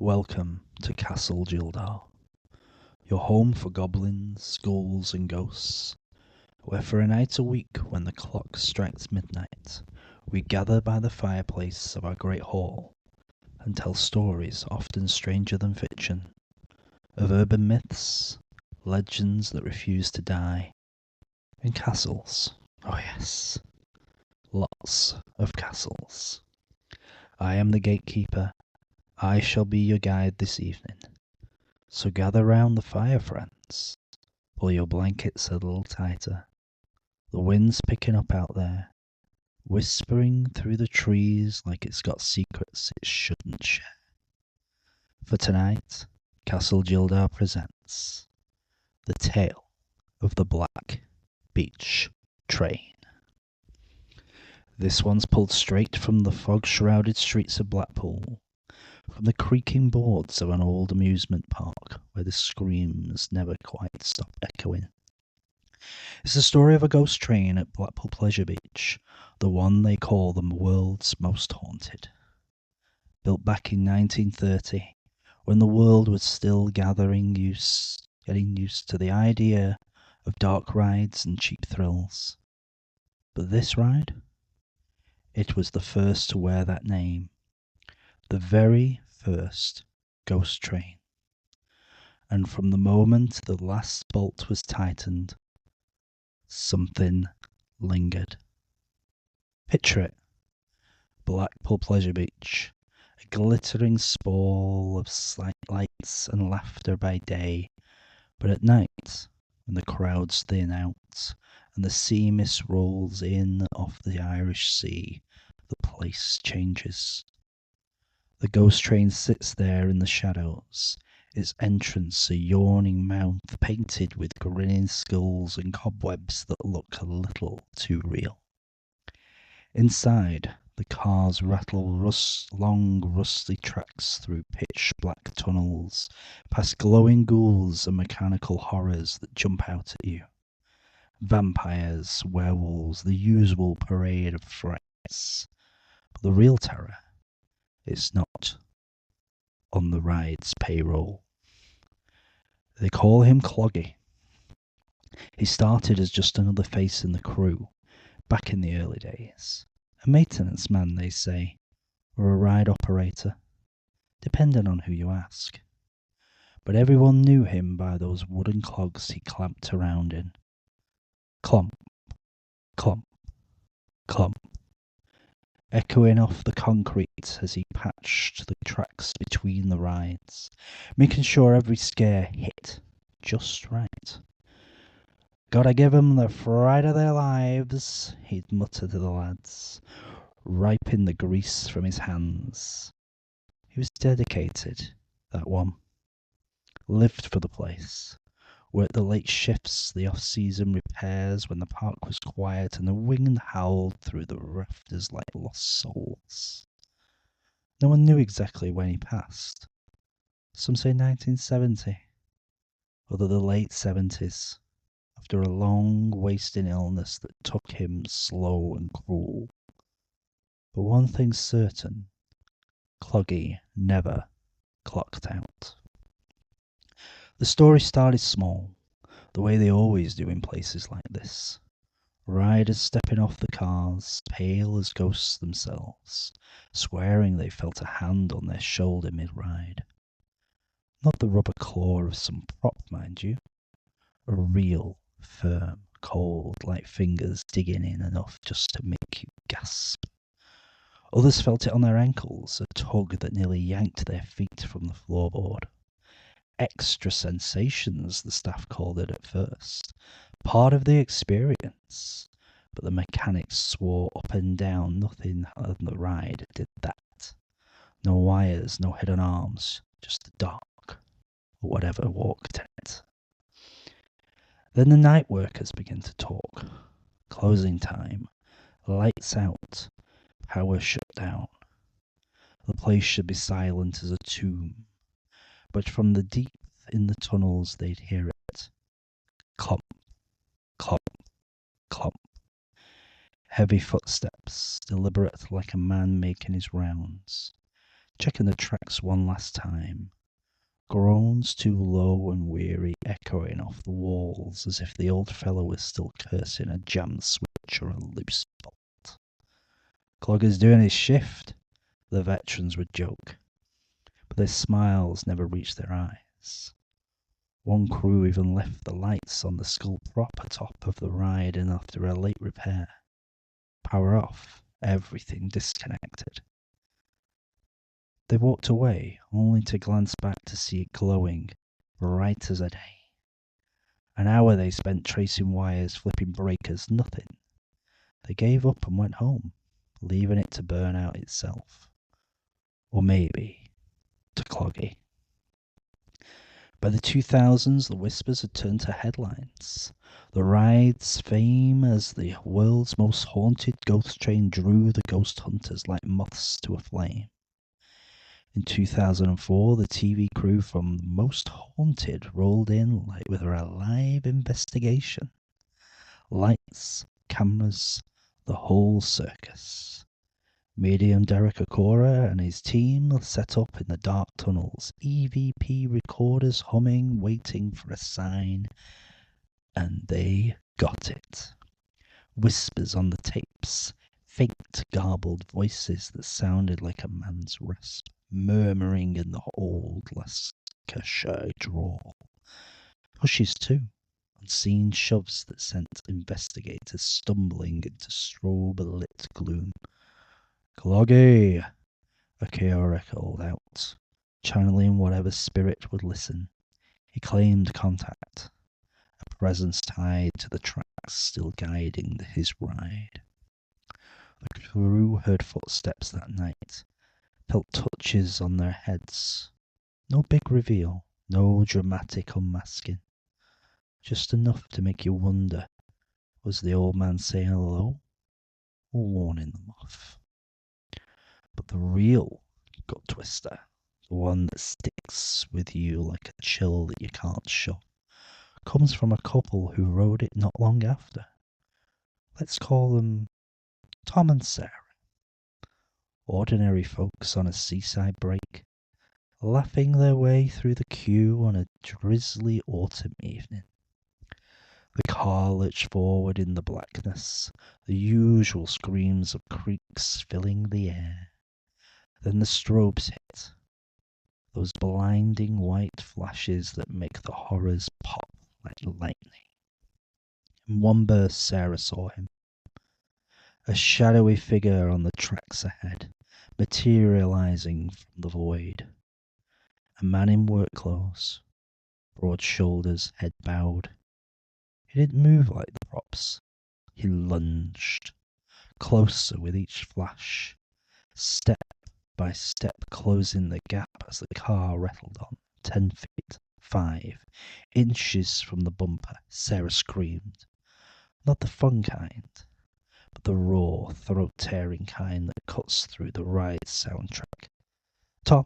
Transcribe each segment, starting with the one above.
Welcome to Castle Gildar, your home for goblins, ghouls and ghosts, where for a night a week when the clock strikes midnight, we gather by the fireplace of our great hall and tell stories often stranger than fiction, of urban myths, legends that refuse to die, and castles. Oh yes, lots of castles. I am the gatekeeper. I shall be your guide this evening. So gather round the fire, friends. Pull your blankets a little tighter. The wind's picking up out there, whispering through the trees like it's got secrets it shouldn't share. For tonight, Castle Gildar presents the tale of the Black Beach Train. This one's pulled straight from the fog-shrouded streets of Blackpool, from the creaking boards of an old amusement park where the screams never quite stop echoing. It's the story of a ghost train at Blackpool Pleasure Beach, the one they call the world's most haunted. Built back in 1930, when the world was still getting used to the idea of dark rides and cheap thrills. But this ride? It was the first to wear that name. The very first ghost train. And from the moment the last bolt was tightened, something lingered. Picture it. Blackpool Pleasure Beach, a glittering sprawl of slight lights and laughter by day, but at night, when the crowds thin out and the sea mist rolls in off the Irish Sea, the place changes. The ghost train sits there in the shadows, its entrance a yawning mouth painted with grinning skulls and cobwebs that look a little too real. Inside, the cars rattle long rusty tracks through pitch-black tunnels, past glowing ghouls and mechanical horrors that jump out at you. Vampires, werewolves, the usual parade of threats. But the real terror is not on the ride's payroll. They call him Cloggy. He started as just another face in the crew, back in the early days. A maintenance man, they say, or a ride operator, depending on who you ask. But everyone knew him by those wooden clogs he clamped around in. Clomp, clomp, clomp, echoing off the concrete as he patched the tracks between the rides, making sure every scare hit just right. Gotta give 'em the fright of their lives, he'd mutter to the lads, wiping the grease from his hands. He was dedicated, that one. Lived for the place. Worked the late shifts, the off-season repairs when the park was quiet and the wind howled through the rafters like lost souls. No one knew exactly when he passed. Some say 1970, other the late 70s, after a long, wasting illness that took him slow and cruel. But one thing's certain, Cloggy never clocked out. The story started small, the way they always do in places like this. Riders stepping off the cars, pale as ghosts themselves, swearing they felt a hand on their shoulder mid-ride. Not the rubber claw of some prop, mind you. A real, firm, cold, light fingers digging in enough just to make you gasp. Others felt it on their ankles, a tug that nearly yanked their feet from the floorboard. Extra sensations, the staff called it at first. Part of the experience. But the mechanics swore up and down nothing on the ride did that. No wires, no hidden arms, just the dark, or whatever walked in it. Then the night workers began to talk. Closing time. Lights out. Power shut down. The place should be silent as a tomb. But from the deep in the tunnels they'd hear it. Clomp, clomp, clomp. Heavy footsteps, deliberate like a man making his rounds. checking the tracks one last time. Groans too low and weary echoing off the walls as if the old fellow was still cursing a jammed switch or a loose bolt. Clogger's doing his shift, the veterans would joke, but their smiles never reached their eyes. One crew even left the lights on the skull prop atop of the ride and after a late repair. Power off, everything disconnected. They walked away, only to glance back to see it glowing, bright as a day. An hour they spent tracing wires, flipping breakers, nothing. They gave up and went home, leaving it to burn out itself. Or maybe to Cloggy. By the 2000s, the whispers had turned to headlines. The ride's fame as the world's most haunted ghost train drew the ghost hunters like moths to a flame. In 2004, the TV crew from Most Haunted rolled in like with a live investigation. Lights, cameras, the whole circus. Medium Derek Okora and his team set up in the dark tunnels, EVP recorders humming, waiting for a sign, and they got it. Whispers on the tapes, faint garbled voices that sounded like a man's rasp, murmuring in the old Lancashire drawl. Hushes too, unseen shoves that sent investigators stumbling into strobe-lit gloom. Cloggy, Akira called out, channeling whatever spirit would listen. He claimed contact, a presence tied to the tracks still guiding his ride. The crew heard footsteps that night, felt touches on their heads. No big reveal, no dramatic unmasking. Just enough to make you wonder, was the old man saying hello or warning them off? But the real gut twister, the one that sticks with you like a chill that you can't shove, comes from a couple who rode it not long after. Let's call them Tom and Sarah. Ordinary folks on a seaside break, laughing their way through the queue on a drizzly autumn evening. The car lurched forward in the blackness, the usual screams of creaks filling the air. Then the strobes hit, those blinding white flashes that make the horrors pop like lightning. In one burst, Sarah saw him, a shadowy figure on the tracks ahead, materializing from the void. A man in work clothes, broad shoulders, head bowed. He didn't move like the props. He lunged, closer with each flash, step by step closing the gap as the car rattled on. 10 feet, 5 inches from the bumper. Sarah screamed. Not the fun kind, but the raw, throat-tearing kind that cuts through the ride soundtrack. Tom!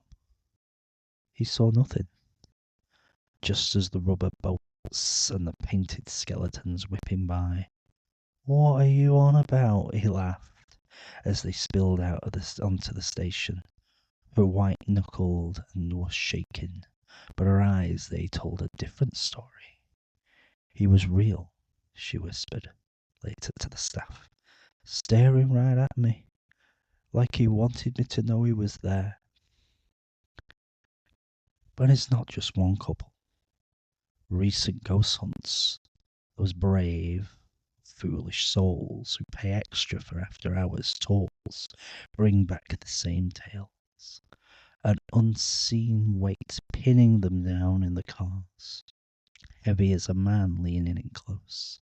He saw nothing. Just as the rubber bolts and the painted skeletons whipping by. What are you on about? He laughed as they spilled out onto the station. Her white-knuckled and was shaking, but her eyes, they told a different story. He was real, she whispered later to the staff, staring right at me, like he wanted me to know he was there. But it's not just one couple. Recent ghost hunts, those brave, foolish souls who pay extra for after-hours tours, bring back the same tales. An unseen weight pinning them down in the cars, heavy as a man leaning in close,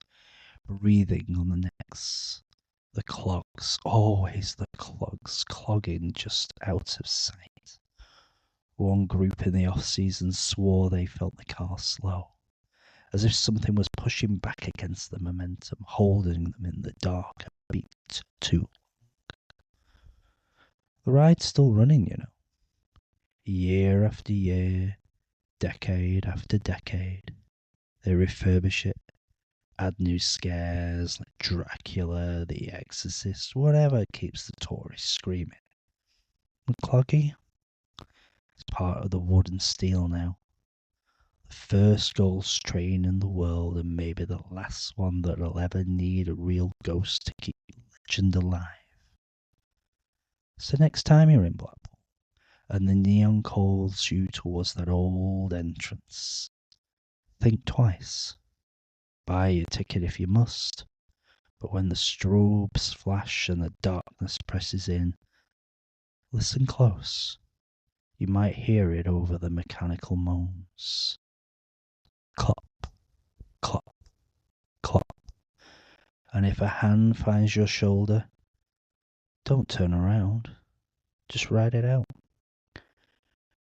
breathing on the necks. The clogs, always the clogs, clogging just out of sight. One group in the off-season swore they felt the car slow, as if something was pushing back against the momentum, holding them in the dark a beat too long. The ride's still running, you know. Year after year, decade after decade, they refurbish it, add new scares like Dracula, The Exorcist, whatever keeps the tourists screaming. And Cloggy? It's part of the wood and steel now. The first ghost train in the world, and maybe the last one that'll ever need a real ghost to keep legend alive. So next time you're in Blackpool, and the neon calls you towards that old entrance, think twice. Buy your ticket if you must, but when the strobes flash and the darkness presses in, listen close. You might hear it over the mechanical moans. Clop, clop, clop. And if a hand finds your shoulder, don't turn around. Just ride it out.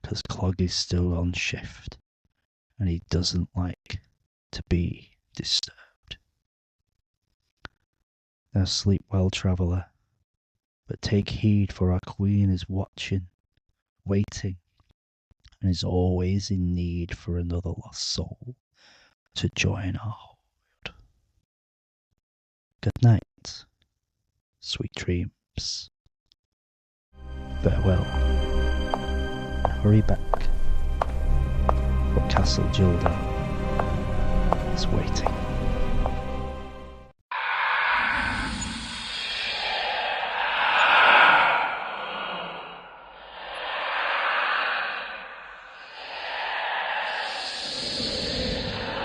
'Cause Clog is still on shift, and he doesn't like to be disturbed. Now sleep well, traveller, but take heed, for our queen is watching, waiting, and is always in need for another lost soul to join our horde. Good night, sweet dreams. Farewell, and hurry back, for Castle Gildar is waiting.